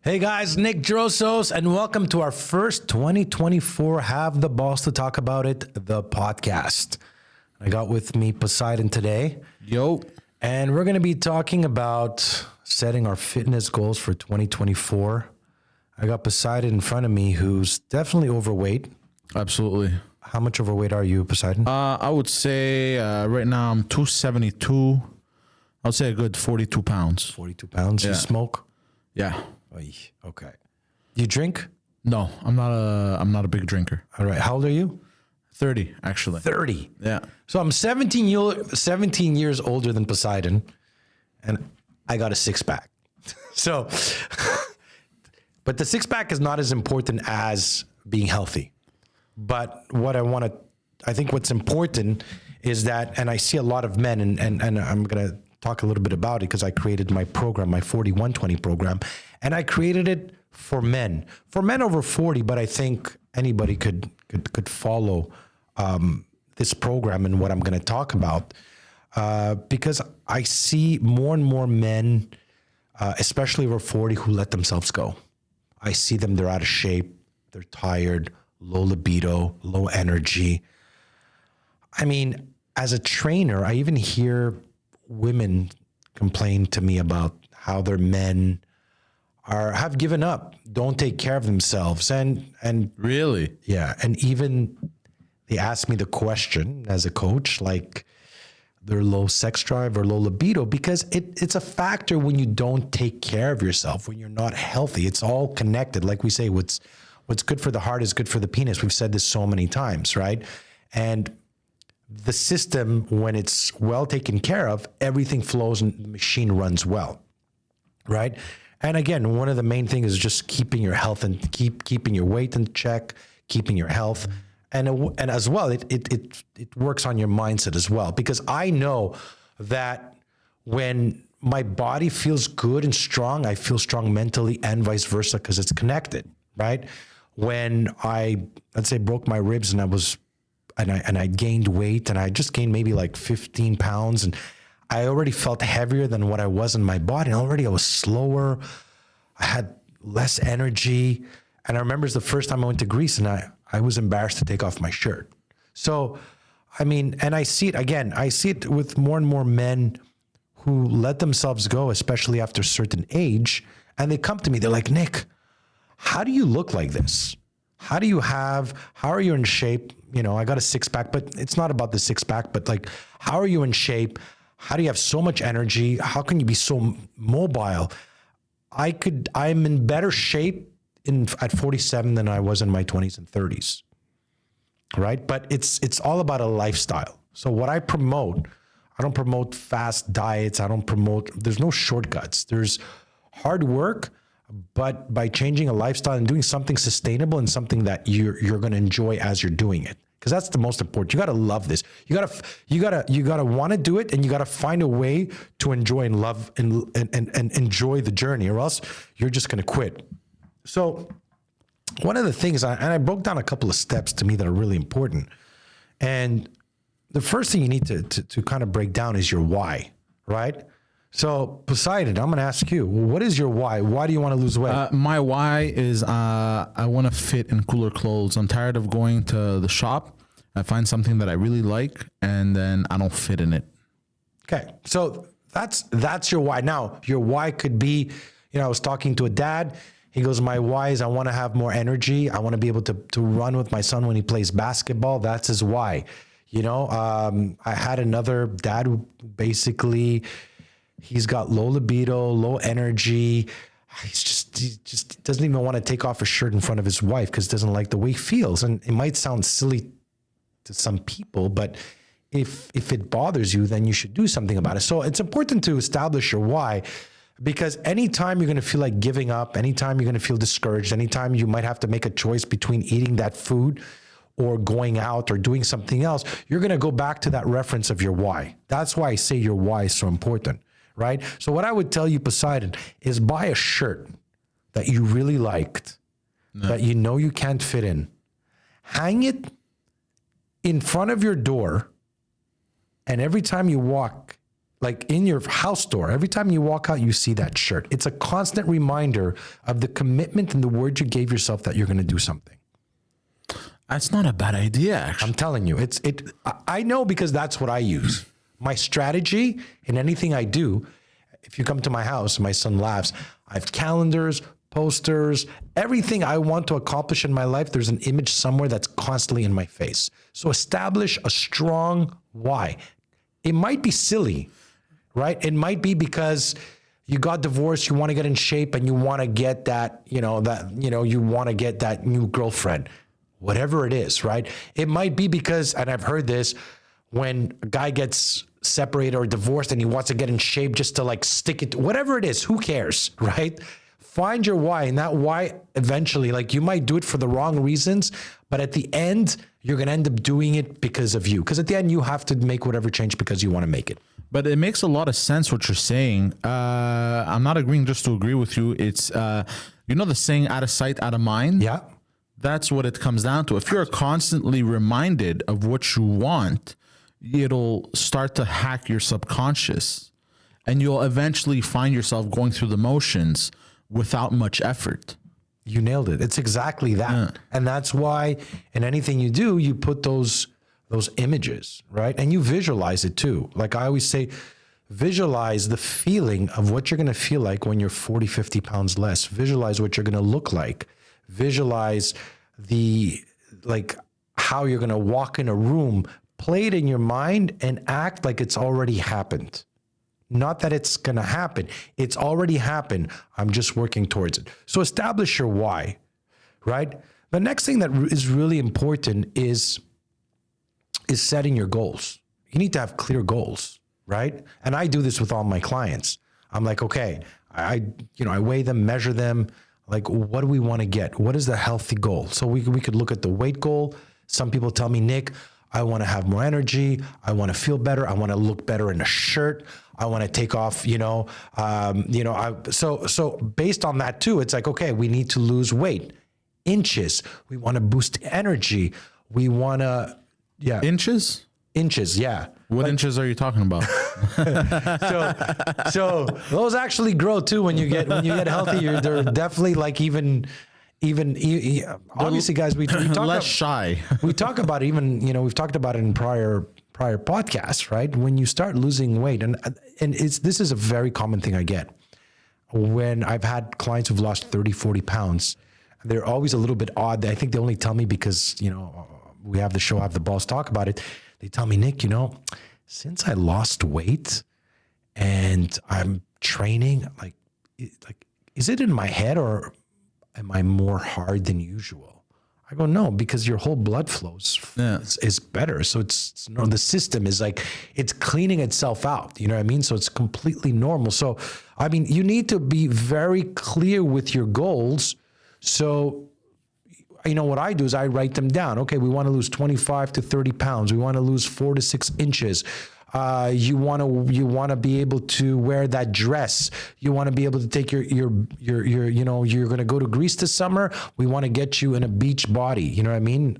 Hey guys, Nick Drossos, and welcome to our first 2024 Have the Balls to Talk About It, the podcast. I got with me Poseidon today. Yo. And we're going to be talking about setting our fitness goals for 2024. I got Poseidon in front of me who's definitely overweight. Absolutely. How much overweight are you, Poseidon? I would say right now I'm 272. I would say a good 42 pounds. 42 pounds. Yeah. You smoke? Yeah. Oy, okay. You drink? No, I'm not a big drinker. All right. How old are you? 30, actually. 30. Yeah. So I'm 17 years older than Poseidon, and I got a six-pack. So, but the six-pack is not as important as being healthy. But I think what's important is that, and I see a lot of men, and I'm going to talk a little bit about it because I created my program, my 4120 program, and I created it for men over 40, but I think anybody could follow this program and what I'm going to talk about because I see more and more men, especially over 40, who let themselves go. I see them, they're out of shape, they're tired, low libido, low energy. I mean, as a trainer, I even hear women complain to me about how their men have given up, don't take care of themselves. And Really? yeah. And even they ask me the question as a coach, like their low sex drive or low libido, because it's a factor when you don't take care of yourself, when you're not healthy. It's all connected. Like we say, what's good for the heart is good for the penis. We've said this so many times, right? And the system, when it's well taken care of, everything flows and the machine runs well, right? And again, one of the main things is just keeping your health and keeping your weight in check, keeping your health. And as well, it works on your mindset as well. Because I know that when my body feels good and strong, I feel strong mentally and vice versa because it's connected, right? When let's say, broke my ribs and I gained weight and I just gained maybe like 15 pounds and I already felt heavier than what I was in my body. And already I was slower. I had less energy. And I remember it's the first time I went to Greece and I was embarrassed to take off my shirt. So, I mean, and I see it again, I see it with more and more men who let themselves go, especially after a certain age. And they come to me, they're like, Nick, how do you look like this? How are you in shape? You know, I got a six-pack, but it's not about the six-pack, but like, how are you in shape? How do you have so much energy? How can you be so mobile? I'm in better shape at 47 than I was in my 20s and 30s, right? But it's all about a lifestyle. So what I don't promote fast diets. There's no shortcuts. There's hard work, but by changing a lifestyle and doing something sustainable and something that you're going to enjoy as you're doing it. Because that's the most important. You got to love this. You got to want to do it, and you got to find a way to enjoy and love and enjoy the journey, or else you're just going to quit. So one of the things, I broke down a couple of steps to me that are really important. And the first thing you need to kind of break down is your why, right? So Poseidon, I'm going to ask you, what is your why? Why do you want to lose weight? My why is I want to fit in cooler clothes. I'm tired of going to the shop. I find something that I really like, and then I don't fit in it. Okay, so that's your why. Now, your why could be, I was talking to a dad. He goes, my why is I want to have more energy. I want to be able to run with my son when he plays basketball. That's his why. I had another dad who basically, he's got low libido, low energy. He just doesn't even want to take off his shirt in front of his wife because he doesn't like the way he feels. And it might sound silly to some people, but if it bothers you, then you should do something about it. So it's important to establish your why, because anytime you're going to feel like giving up, anytime you're going to feel discouraged, anytime you might have to make a choice between eating that food or going out or doing something else, you're going to go back to that reference of your why. That's why I say your why is so important, right? So what I would tell you, Poseidon, is buy a shirt that you really liked, that you know you can't fit in. Hang it in front of your door, and every time you walk like in your house door, every time you walk out, you see that shirt. It's a constant reminder of the commitment and the word you gave yourself that you're going to do something. That's not a bad idea, actually. I'm telling you, I know because that's what I use. My strategy in anything I do, if you come to my house, my son laughs, I have calendars, posters, everything I want to accomplish in my life. There's an image somewhere that's constantly in my face. So establish a strong why. It might be silly, right? It might be because you got divorced, you want to get in shape and you want to get that, you want to get that new girlfriend, whatever it is, right? It might be because, and I've heard this, when a guy gets separated or divorced and he wants to get in shape just to like stick it, whatever it is, who cares, right? Find your why, and that why eventually, like you might do it for the wrong reasons, but at the end, you're going to end up doing it because of you. Because at the end, you have to make whatever change because you want to make it. But it makes a lot of sense what you're saying. I'm not agreeing just to agree with you. It's, the saying, out of sight, out of mind? Yeah. That's what it comes down to. If you're constantly reminded of what you want, it'll start to hack your subconscious, and you'll eventually find yourself going through the motions without much effort. You nailed it. It's exactly that. Yeah. And that's why in anything you do, you put those images, right? And you visualize it too. Like I always say, visualize the feeling of what you're going to feel like when you're 40, 50 pounds less. Visualize what you're going to look like. Visualize how you're going to walk in a room, play it in your mind and act like it's already happened. Not that it's going to happen. It's already happened. I'm just working towards it. So establish your why, right? The next thing that is really important is setting your goals. You need to have clear goals, right? And I do this with all my clients. I'm like, okay, I weigh them, measure them. Like, what do we want to get? What is the healthy goal? So we could look at the weight goal. Some people tell me, Nick, I want to have more energy. I want to feel better. I want to look better in a shirt. I want to take off, so based on that too, it's like, okay, we need to lose weight. Inches. We want to boost energy. We want to, yeah. Inches? Inches, yeah. What inches are you talking about? So those actually grow too when you get healthy. They're definitely like even obviously, guys, we talk less about, shy. we talk about we've talked about it in prior podcasts, right? When you start losing weight, and this is a very common thing I get when I've had clients who've lost 30, 40 pounds. They're always a little bit odd. I think they only tell me because, we have the show, I have the balls to talk about it. They tell me, Nick, since I lost weight and I'm training, like, is it in my head or am I more hard than usual? I go, no, because your whole blood flows is better. So the system is like, it's cleaning itself out. You know what I mean? So it's completely normal. So, I mean, you need to be very clear with your goals. So, what I do is I write them down. Okay, we want to lose 25 to 30 pounds. We want to lose 4 to 6 inches. You want to be able to wear that dress. You want to be able to take you're going to go to Greece this summer. We want to get you in a beach body. You know what I mean?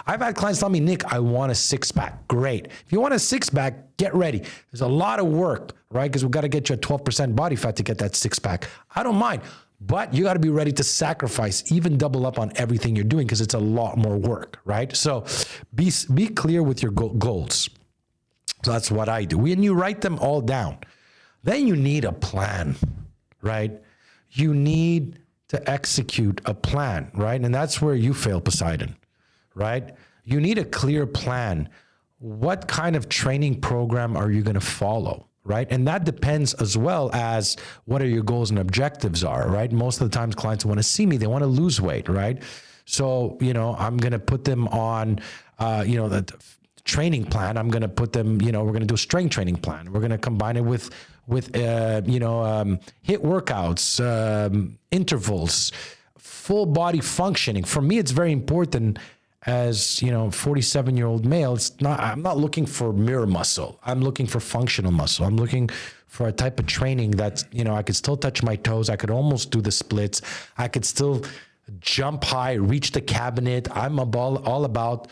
I've had clients tell me, Nick, I want a 6-pack. Great. If you want a 6-pack, get ready. There's a lot of work, right? Because we've got to get you at 12% body fat to get that 6-pack. I don't mind. But you got to be ready to sacrifice, even double up on everything you're doing because it's a lot more work, right? So be clear with your goals. So that's what I do. When you write them all down, then you need a plan, right? You need to execute a plan, right? And that's where you fail, Poseidon, right? You need a clear plan. What kind of training program are you going to follow? Right. And that depends as well as what are your goals and objectives are. Right. Most of the times clients want to see me, they want to lose weight. Right. So, I'm going to put them on, the training plan. I'm going to put them, we're going to do a strength training plan. We're going to combine it with HIIT workouts, intervals, full body functioning. For me, it's very important. As 47-year-old male, I'm not looking for mirror muscle. I'm looking for functional muscle. I'm looking for a type of training that's, I could still touch my toes. I could almost do the splits. I could still jump high, reach the cabinet. I'm all about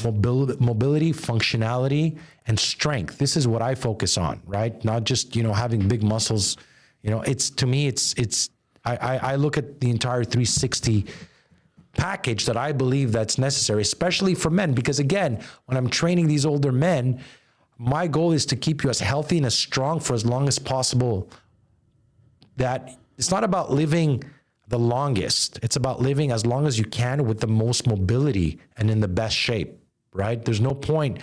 mobility, functionality, and strength. This is what I focus on, right? Not just, having big muscles. It's, to me, I look at the entire 360 package that I believe that's necessary, especially for men, because again, when I'm training these older men, my goal is to keep you as healthy and as strong for as long as possible. That it's not about living the longest. It's about living as long as you can with the most mobility and in the best shape, right? There's no point.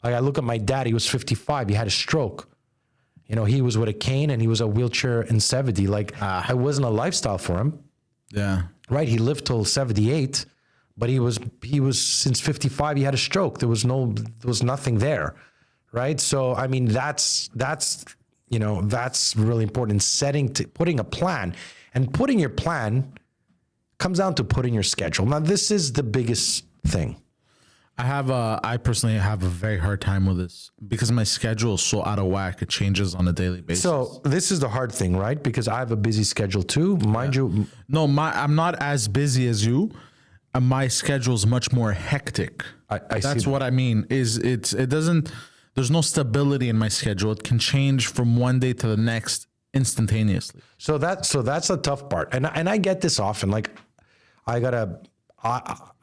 Like, I look at my dad, he was 55, he had a stroke. He was with a cane and he was a wheelchair in 70. Like, it wasn't a lifestyle for him. Yeah. Right. He lived till 78, but he was since 55, he had a stroke. There was nothing there. Right. So, I mean, that's really important. Putting a plan, and putting your plan comes down to putting your schedule. Now, this is the biggest thing. I personally have a very hard time with this because my schedule is so out of whack. It changes on a daily basis. So this is the hard thing, right? Because I have a busy schedule too. Mind you. No, I'm not as busy as you. And my schedule is much more hectic. That's what I mean. There's no stability in my schedule. It can change from one day to the next instantaneously. So that's the tough part. And I get this often. Like, I'm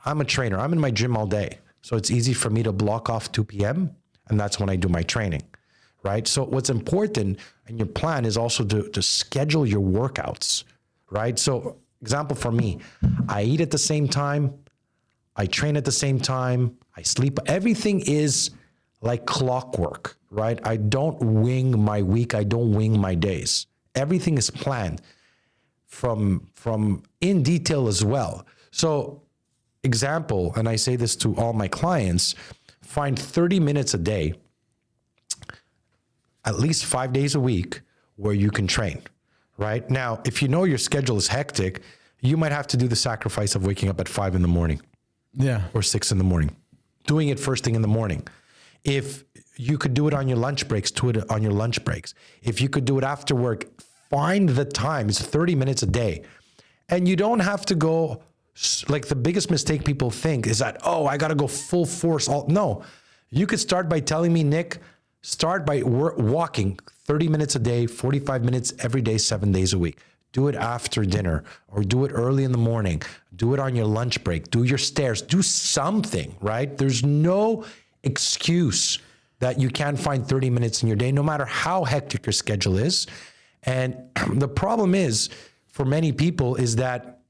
a trainer. I'm in my gym all day. So it's easy for me to block off 2 p.m. and that's when I do my training, right? So what's important in your plan is also to schedule your workouts, right? So example for me, I eat at the same time, I train at the same time, I sleep. Everything is like clockwork, right? I don't wing my week. I don't wing my days. Everything is planned from in detail as well. So example, and I say this to all my clients, find 30 minutes a day, at least 5 days a week, where you can train, right? Now, if you know your schedule is hectic, you might have to do the sacrifice of waking up at 5 in the morning. Yeah. Or 6 in the morning, doing it first thing in the morning. If you could do it on your lunch breaks, do it on your lunch breaks. If you could do it after work, find the time. It's 30 minutes a day. And you don't have to go, like, the biggest mistake people think is that, I got to go full force. No, you could start by telling me, Nick, start by walking 30 minutes a day, 45 minutes every day, 7 days a week. Do it after dinner or do it early in the morning. Do it on your lunch break. Do your stairs. Do something, right? There's no excuse that you can't find 30 minutes in your day, no matter how hectic your schedule is. And the problem is, for many people, is that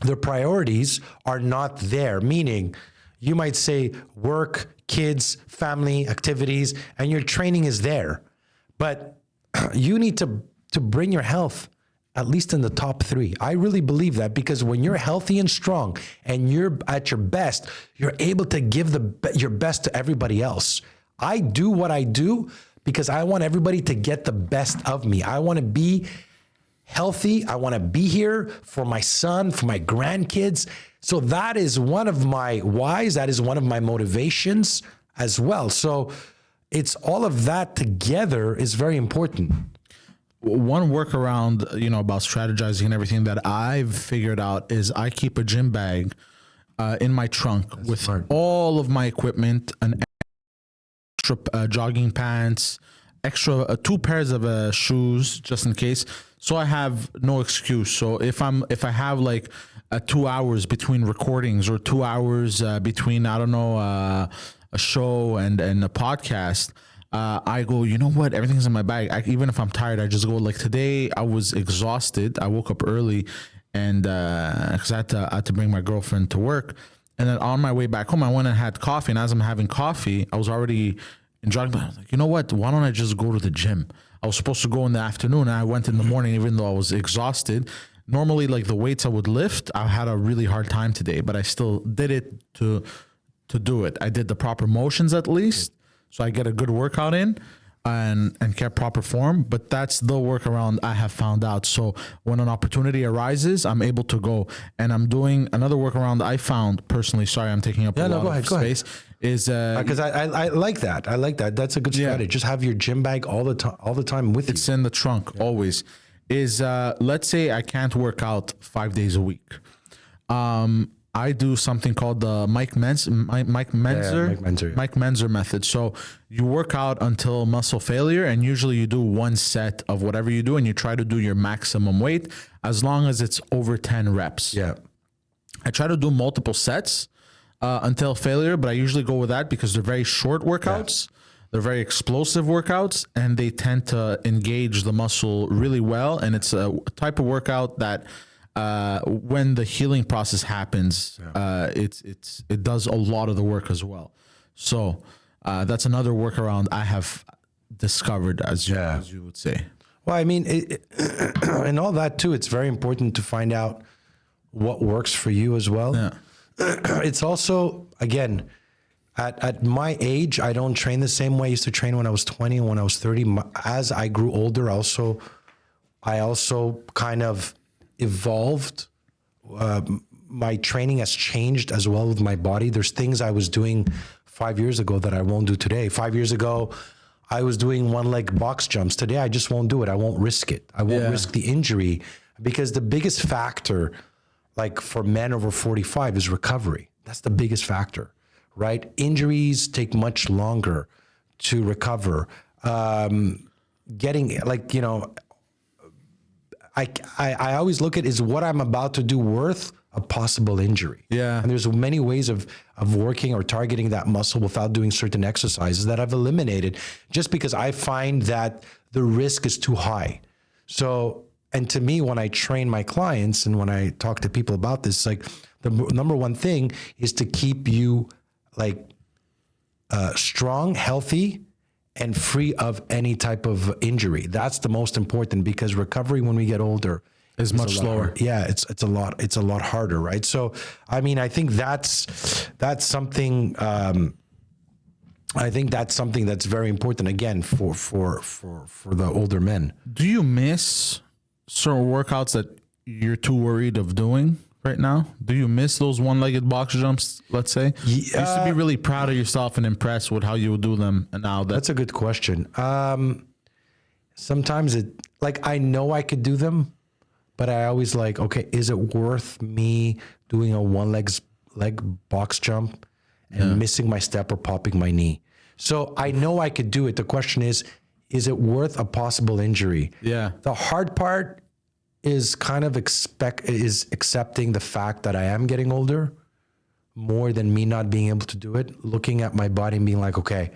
their priorities are not there. Meaning, you might say work, kids, family, activities, and your training is there. But you need to bring your health at least in the top 3. I really believe that, because when you're healthy and strong and you're at your best, you're able to give your best to everybody else. I do what I do because I want everybody to get the best of me. I want to be healthy. I want to be here for my son, for my grandkids. So that is one of my whys. That is one of my motivations as well. So it's all of that together is very important. One workaround, about strategizing and everything that I've figured out is I keep a gym bag in my trunk with smart. All of my equipment, an extra jogging pants, extra 2 pairs of shoes just in case. So I have no excuse. So if I have like 2 hours between recordings or 2 hours between, a show and a podcast, I go, you know what? Everything's in my bag. Even if I'm tired, I just go. Like today, I was exhausted. I woke up early, and because I had to bring my girlfriend to work. And then on my way back home, I went and had coffee. And as I'm having coffee, I was already in jogging. I was like, you know what? Why don't I just go to the gym? I was supposed to go in the afternoon, and I went in the morning, even though I was exhausted. Normally, like the weights I would lift, I had a really hard time today, but I still did it to do it. I did the proper motions at least. So I get a good workout in and kept proper form, but that's the workaround I have found out. So when an opportunity arises, I'm able to go. And I'm doing another workaround I found personally. Sorry, I'm taking up a lot of space. Is because I like that. I like that. That's a good strategy. Just have your gym bag all the time with you. It's in the trunk always. Is let's say I can't work out 5 days a week. I do something called the Mike Menzer Mike method. So you work out until muscle failure, and usually you do one set of whatever you do, and you try to do your maximum weight as long as it's over 10 reps. Yeah. I try to do multiple sets until failure, but I usually go with that because they're very short workouts. Yeah. They're very explosive workouts, and they tend to engage the muscle really well. And it's a type of workout that when the healing process happens, it does a lot of the work as well. So that's another workaround I have discovered, as you would say. Well, I mean, and all that too, it's very important to find out what works for you as well. Yeah. It's also, again, at my age, I don't train the same way I used to train when I was 20 and when I was 30. As I grew older, I also kind of evolved. My training has changed as well with my body. There's things I was doing 5 years ago that I won't do today. 5 years ago, I was doing one leg box jumps. Today, I just won't do it. I won't risk it. I won't risk the injury, because the biggest factor, like for men over 45, is recovery. That's the biggest factor, right? Injuries take much longer to recover. Getting, like, I always look at, is what I'm about to do worth a possible injury? Yeah. And there's many ways of working or targeting that muscle without doing certain exercises that I've eliminated just because I find that the risk is too high. So, and to me, when I train my clients and when I talk to people about this, like the number one thing is to keep you like strong, healthy, and free of any type of injury. That's the most important, because recovery when we get older is much slower. Yeah, it's a lot harder, right? So, I mean, I think that's something. I think that's something that's very important, again, for the older men. Do you miss certain workouts that you're too worried of doing right now? Do you miss those one-legged box jumps, let's say? You used to be really proud of yourself and impressed with how you would do them, and now that's a good question. Sometimes I know I could do them, but I always like, okay, is it worth me doing a leg box jump and missing my step or popping my knee? So I know I could do it. The question is it worth a possible injury? Yeah. The hard part is kind of accepting the fact that I am getting older more than me not being able to do it. Looking at my body and being like, okay,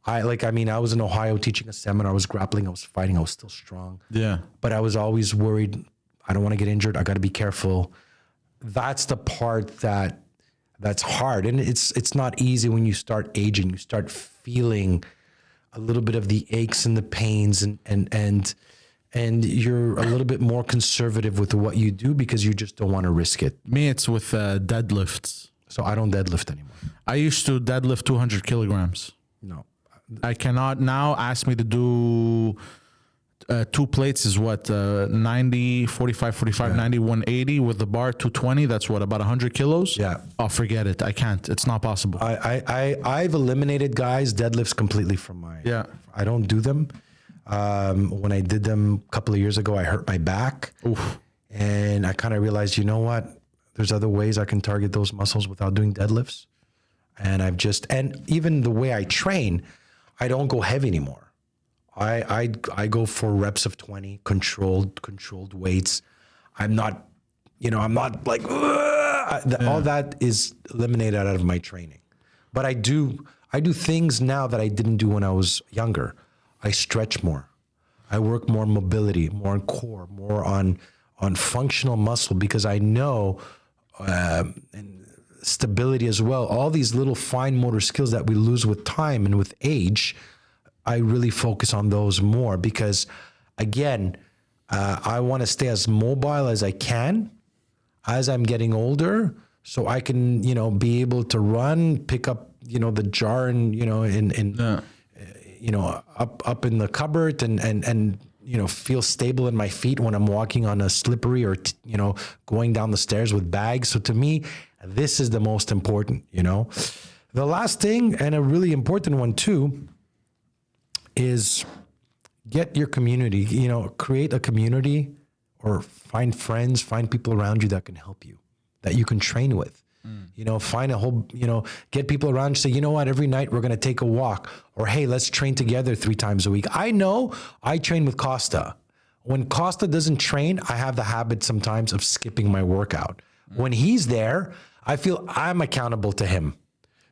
I was in Ohio teaching a seminar. I was grappling, I was fighting, I was still strong. Yeah. But I was always worried, I don't want to get injured. I got to be careful. That's the part that's hard. And it's not easy when you start aging. You start feeling a little bit of the aches and the pains, and you're a little bit more conservative with what you do because you just don't want to risk it. Me, it's with deadlifts. So I don't deadlift anymore. I used to deadlift 200 kilograms. No. I cannot now. Ask me to do two plates is what, 90, 45, 45, 90, 180 with the bar, 220. That's what, about 100 kilos? Yeah. Oh, forget it. I can't. It's not possible. I've eliminated guys deadlifts completely from my. Yeah. I don't do them. When I did them a couple of years ago, I hurt my back. Oof. And I kind of realized, you know what? There's other ways I can target those muscles without doing deadlifts. And and even the way I train, I don't go heavy anymore. I go for reps of 20, controlled weights. I'm not like, all that is eliminated out of my training. But I do things now that I didn't do when I was younger. I stretch more. I work more mobility, more on core, more on functional muscle, because I know, and stability as well. All these little fine motor skills that we lose with time and with age, I really focus on those more because, again, I want to stay as mobile as I can as I'm getting older, so I can, be able to run, pick up, the jar and, up in the cupboard and feel stable in my feet when I'm walking on a slippery or, going down the stairs with bags. So to me, this is the most important, The last thing, and a really important one too, is get your community, create a community or find friends, find people around you that can help you, that you can train with. Find a whole, get people around and say, you know what, every night we're going to take a walk, or, hey, let's train together 3 times a week. I know I train with Costa. When Costa doesn't train, I have the habit sometimes of skipping my workout. When he's there, I feel I'm accountable to him.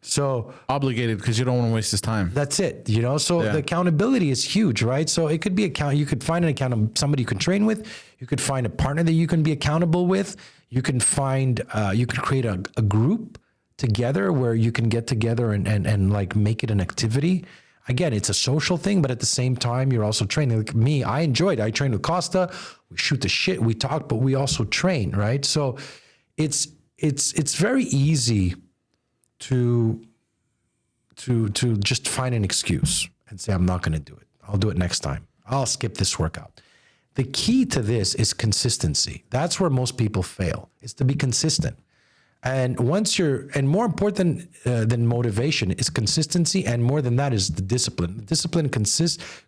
So obligated because you don't want to waste his time. that's it, So the accountability is huge, right? So it could be you could find somebody you can train with. You could find a partner that you can be accountable with. You can find, you could create a group together where you can get together and like make it an activity. Again, it's a social thing, but at the same time, you're also training. Like me, I trained with Costa. We shoot the shit, we talk, but we also train, right? So it's very easy to just find an excuse and say, I'm not going to do it. I'll do it next time. I'll skip this workout. The key to this is consistency. That's where most people fail, is to be consistent. And more important than motivation is consistency. And more than that is the discipline. The discipline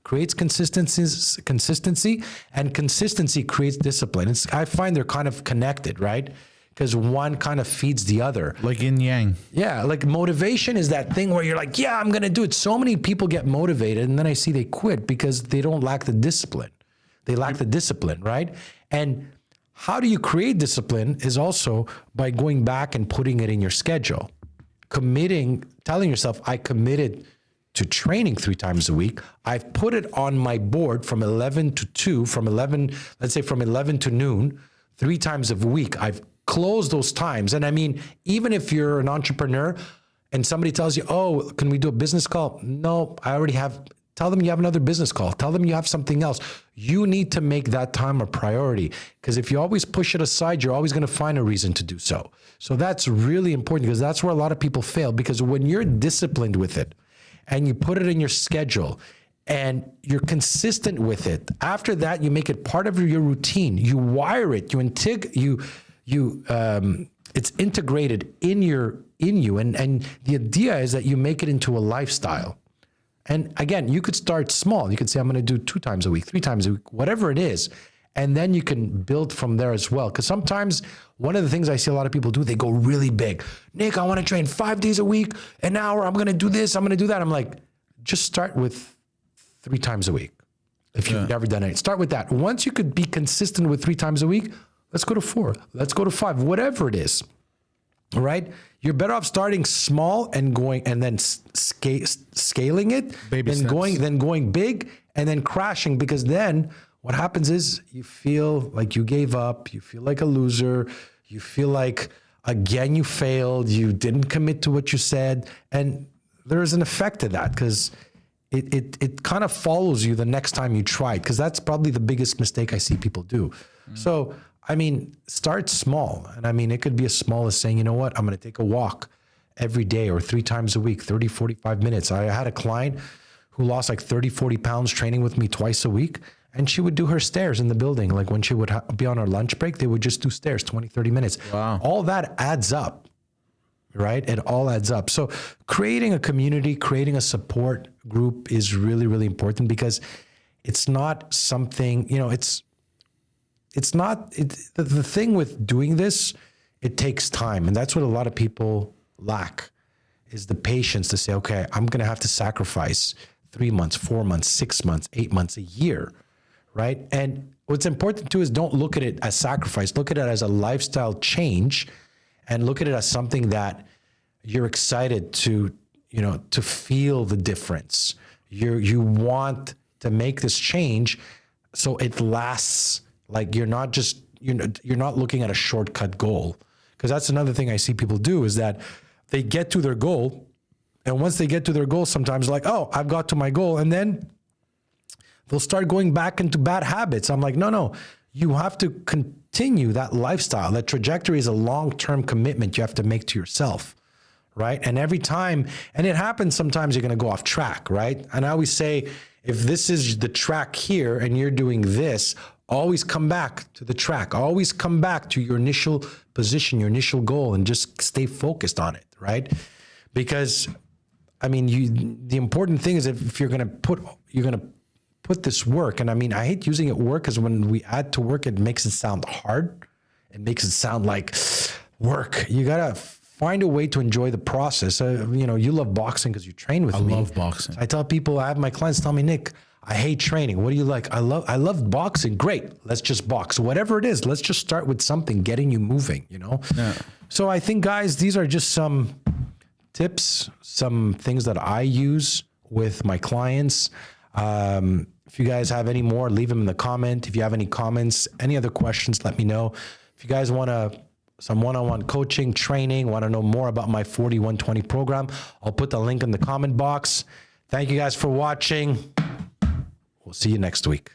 creates consistency, and consistency creates discipline. I find they're kind of connected, right? Because one kind of feeds the other. Like yin yang. Yeah, like motivation is that thing where you're like, yeah, I'm going to do it. So many people get motivated and then I see they quit because they don't lack the discipline. They lack the discipline, right? And how do you create discipline is also by going back and putting it in your schedule. Telling yourself, I committed to training 3 times a week. I've put it on my board from 11 to 2, let's say from 11 to noon, 3 times a week. I've closed those times. And I mean, even if you're an entrepreneur and somebody tells you, oh, can we do a business call? No, I already have. Tell them you have another business call. Tell them you have something else. You need to make that time a priority, because if you always push it aside, you're always going to find a reason to do so. So that's really important, because that's where a lot of people fail, because when you're disciplined with it and you put it in your schedule and you're consistent with it, after that, you make it part of your routine. You wire it, it's integrated in you. And the idea is that you make it into a lifestyle. And again, you could start small. You could say, I'm going to do 2 times a week, 3 times a week, whatever it is. And then you can build from there as well. Because sometimes one of the things I see a lot of people do, they go really big. Nick, I want to train 5 days a week, an hour. I'm going to do this. I'm going to do that. I'm like, just start with 3 times a week. If you've never done it, start with that. Once you could be consistent with 3 times a week, let's go to 4. Let's go to 5, whatever it is. All right. You're better off starting small and going, and then scaling it, then going big and then crashing, because then what happens is you feel like you gave up. You feel like a loser. You feel like, again, you failed. You didn't commit to what you said. And there is an effect to that, because it kind of follows you the next time you try it, because that's probably the biggest mistake I see people do. So, I mean, start small. And I mean, it could be as small as saying, you know what, I'm going to take a walk every day or 3 times a week, 30, 45 minutes. I had a client who lost like 30, 40 pounds training with me twice a week. And she would do her stairs in the building. Like when she would be on her lunch break, they would just do stairs 20, 30 minutes. Wow. All that adds up, right? It all adds up. So creating a community, creating a support group is really, really important, because it's not something, the thing with doing this, it takes time. And that's what a lot of people lack, is the patience to say, okay, I'm going to have to sacrifice 3 months, 4 months, 6 months, 8 months, a year, right? And what's important too is don't look at it as sacrifice. Look at it as a lifestyle change, and look at it as something that you're excited to feel the difference. You want to make this change so it lasts. Like you're not looking at a shortcut goal, because that's another thing I see people do, is that they get to their goal, and once they get to their goal, sometimes like, oh, I've got to my goal, and then they'll start going back into bad habits. I'm like, no, you have to continue that lifestyle. That trajectory is a long-term commitment you have to make to yourself, right? And every time, and it happens sometimes, you're going to go off track, right? And I always say, if this is the track here and you're doing this, always come back to the track. Always come back to your initial position, your initial goal, and just stay focused on it, right? Because, I mean, the important thing is, if you're going to put this work, and I mean, I hate using it work, because when we add to work, it makes it sound hard. It makes it sound like work. You got to find a way to enjoy the process. You love boxing because you train with me. I love boxing. I tell people, I have my clients tell me, Nick, I hate training. What do you like? I love boxing. Great. Let's just box. Whatever it is, let's just start with something, getting you moving, Yeah. So I think, guys, these are just some tips, some things that I use with my clients. If you guys have any more, leave them in the comment. If you have any comments, any other questions, let me know. If you guys want some one-on-one coaching, training, want to know more about my 40-120 program, I'll put the link in the comment box. Thank you guys for watching. We'll see you next week.